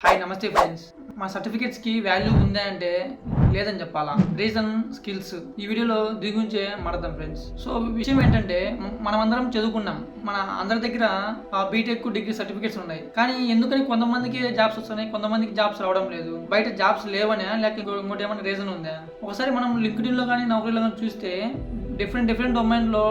Hi నమస్తే friends. మా సర్టిఫికేట్స్కి value ఉందా అంటే లేదని చెప్పాలా. Reason skills. ఈ వీడియోలో దీని గురించే మాట్లాడదాం ఫ్రెండ్స్. సో విషయం ఏంటంటే మనం అందరం చదువుకున్నాం. మన అందరి దగ్గర బీటెక్ డిగ్రీ సర్టిఫికేట్స్ ఉన్నాయి. కానీ ఎందుకని కొంతమందికి జాబ్స్ వస్తున్నాయి, కొంతమందికి జాబ్స్ రావడం లేదు? బయట జాబ్స్ లేవనే, లేక ఇంకోటి ఏమైనా రీజన్ ఉందా? ఒకసారి మనం లింక్డ్ఇన్లో కానీ నౌకరీలో కానీ చూస్తే డిఫరెంట్ డొమైన్లో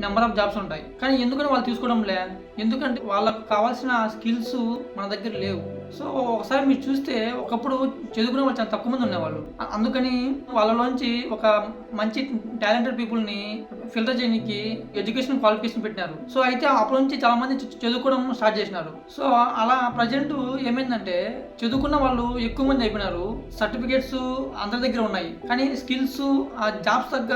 నెంబర్ ఆఫ్ జాబ్స్ ఉంటాయి. కానీ ఎందుకని వాళ్ళు తీసుకోవడం లే? ఎందుకంటే వాళ్ళకు కావాల్సిన స్కిల్స్ మన దగ్గర లేవు. సో ఒకసారి మీరు చూస్తే ఒకప్పుడు చదువుకునే వాళ్ళు చాలా తక్కువ మంది ఉండేవాళ్ళు. అందుకని వాళ్ళలోంచి ఒక మంచి టాలెంటెడ్ పీపుల్ని ఫిల్టర్ చేయడానికి ఎడ్యుకేషన్ క్వాలిఫికేషన్ పెట్టినారు. సో అయితే అప్పటి నుంచి చాలా మంది చదువుకోవడం స్టార్ట్ చేసినారు. సో అలా ప్రజెంట్ ఏమైందంటే చదువుకున్న వాళ్ళు ఎక్కువ మంది అయిపోయినారు. సర్టిఫికేట్స్ అందరి దగ్గర ఉన్నాయి, కానీ స్కిల్స్, ఆ జాబ్స్ తగ్గ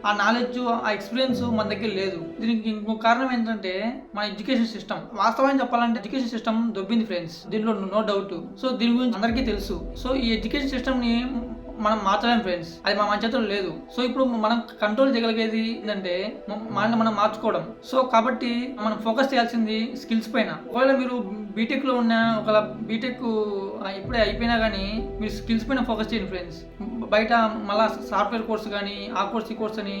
ఆ నాలెడ్జ్, ఆ ఎక్స్పీరియన్స్ మన దగ్గర లేదు. దీనికి ఇంకో కారణం ఏంటంటే మన ఎడ్యుకేషన్ సిస్టమ్. వాస్తవాన్ని చెప్పాలంటే ఎడ్యుకేషన్ సిస్టమ్ దొబ్బింది ఫ్రెండ్స్, దీనిలో నో డౌట్. సో దీని గురించి అందరికీ తెలుసు. సో ఈ ఎడ్యుకేషన్ సిస్టమ్ ని మనం మార్చలేం ఫ్రెండ్స్, అది మన చేతుల్లో లేదు. సో ఇప్పుడు మనం కంట్రోల్ చేయగలిగేది ఏంటంటే మనల్ని మనం మార్చుకోవడం. సో కాబట్టి మనం ఫోకస్ చేయాల్సింది స్కిల్స్ పైన. ఒకవేళ మీరు బీటెక్ లో ఉన్న ఒకవేళ బీటెక్ ఇప్పుడే అయిపోయినా కానీ మీరు స్కిల్స్ పైన ఫోకస్ చేయండి ఫ్రెండ్స్. బయట మళ్ళా సాఫ్ట్వేర్ కోర్స్ కానీ ఆ కోర్స్ ఈ కోర్స్ అని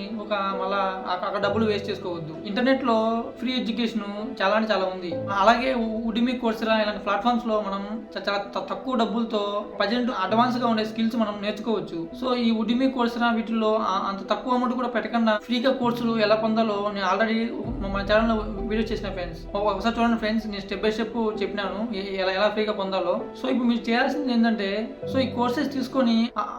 మళ్ళా అక్కడ డబ్బులు వేస్ట్ చేసుకోవద్దు. ఇంటర్నెట్ లో ఫ్రీ ఎడ్యుకేషన్ చాలా అంటే చాలా ఉంది. అలాగే ఉడిమి కోర్సురా ఇలాంటి ప్లాట్ఫామ్స్ లో మనం చాలా తక్కువ డబ్బులతో ప్రజెంట్ అడ్వాన్స్ గా ఉండే స్కిల్స్ మనం నేర్చుకోవచ్చు. సో ఈ ఉడిమి కోర్సురా వీటిలో అంత తక్కువ అమౌంట్ కూడా పెట్టకుండా ఫ్రీగా కోర్సులు ఎలా పొందాలో నేను ఆల్రెడీ మన ఛానల్లో వీడియో చేసిన ఫ్రెండ్స్. ఒకసారి చూడండి ఫ్రెండ్స్, నేను స్టెప్ బై స్టెప్ చెప్పినాను ఎలా ఫ్రీగా పొందాలో. సో ఇప్పుడు మీరు చేయాల్సింది ఏంటంటే సో ఈ కోర్సెస్ తీసుకొని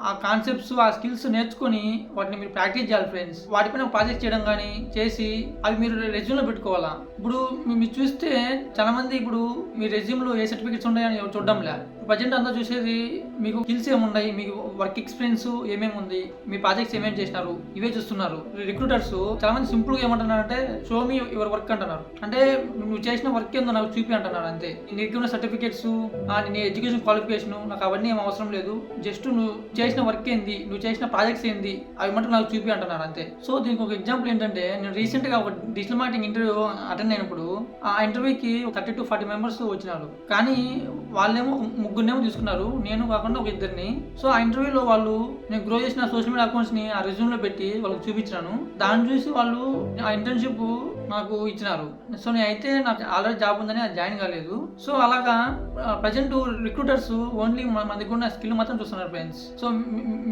ఆ కాన్సెప్ట్స్, ఆ స్కిల్స్ నేర్చుకొని వాటిని మీరు ప్రాక్టీస్ చేయాలి ఫ్రెండ్స్. వాటిపైన ప్రాజెక్ట్ చేయడం కానీ చేసి అవి మీరు రెజ్యూమ్ లో పెట్టుకోవాలా. ఇప్పుడు మీరు చూస్తే చాలా మంది ఇప్పుడు మీ రెజ్యూమ్ లో ఏ సర్టిఫికేట్స్ ఉన్నాయని చూడడం లే. ప్రజెంట్ అంతా చూసేది మీకు స్కిల్స్ ఏమున్నాయి, మీకు వర్క్ ఎక్స్పీరియన్స్ ఏమేమి ఉంది, మీ ప్రాజెక్ట్స్ ఏమేమి చేసినారు, ఇవే చూస్తున్నారు. రిక్రూటర్స్ చాలా మంది సింపుల్ గా ఏమంటున్నారు అంటే షో మీ యువర్ వర్క్ అంటున్నారు. అంటే నువ్వు చేసిన వర్క్ ఏందో నాకు చూపి అంటున్నారు అంతే. నీకు ఉన్న సర్టిఫికేట్స్, నీ ఎడ్యుకేషన్ క్వాలిఫికేషన్ నాకు అవన్నీ ఏం అవసరం లేదు. జస్ట్ నువ్వు చేసిన వర్క్ ఏంది, నువ్వు చేసిన ప్రాజెక్ట్స్ ఏంది, అవి మటు నాకు చూపి అంటున్నారు అంతే. సో దీనికి ఒక ఎగ్జాంపుల్ ఏంటంటే నేను రీసెంట్ గా ఒక డిజిటల్ మార్కెటింగ్ ఇంటర్వ్యూ అటెండ్ అయినప్పుడు ఆ ఇంటర్వ్యూకి 30 to 40 మెంబర్స్ వచ్చినారు. కానీ వాళ్ళేమో ముగ్గురునేమో తీసుకున్నారు, నేను కాకుండా ఒక ఇద్దరిని. సో ఆ ఇంటర్వ్యూలో వాళ్ళు నేను గ్రో చేసిన సోషల్ మీడియా అకౌంట్స్ ని ఆ రెజ్యూమ్ లో పెట్టి వాళ్ళకి చూపించాను. దాన్ని చూసి వాళ్ళు ఆ ఇంటర్న్షిప్ నాకు ఇచ్చినారు. సో నేనైతే నాకు ఆల్రెడీ జాబ్ ఉందని అది జాయిన్ కాలేదు. సో అలాగా ప్రజెంట్ రిక్రూటర్స్ ఓన్లీ మన దగ్గర ఉన్న స్కిల్ మాత్రం చూస్తున్నారు ఫ్రెండ్స్. సో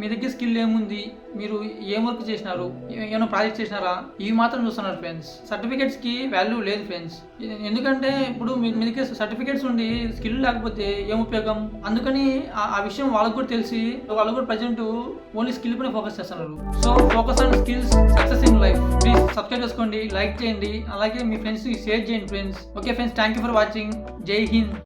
మీ దగ్గర స్కిల్ ఏముంది, మీరు ఏం వర్క్ చేసినారు, ఏమైనా ప్రాజెక్ట్ చేసినారా, ఇవి మాత్రం చూస్తున్నారు ఫ్రెండ్స్. సర్టిఫికేట్స్ కి వాల్యూ లేదు ఫ్రెండ్స్. ఎందుకంటే ఇప్పుడు మీ దగ్గర సర్టిఫికేట్స్ ఉండి స్కిల్ లేకపోతే ఏం ఉపయోగం? అందుకని ఆ విషయం వాళ్ళకు కూడా తెలిసి వాళ్ళు కూడా ప్రజెంట్ ఓన్లీ స్కిల్ పైన ఫోకస్ చేస్తున్నారు. So focus on skills, success in life. Please subscribe చేసుకోండి, లైక్ చేయండి, అలాగే మీ ఫ్రెండ్స్ కి షేర్ చేయండి friends. Okay friends, thank you for watching. జై హింద్.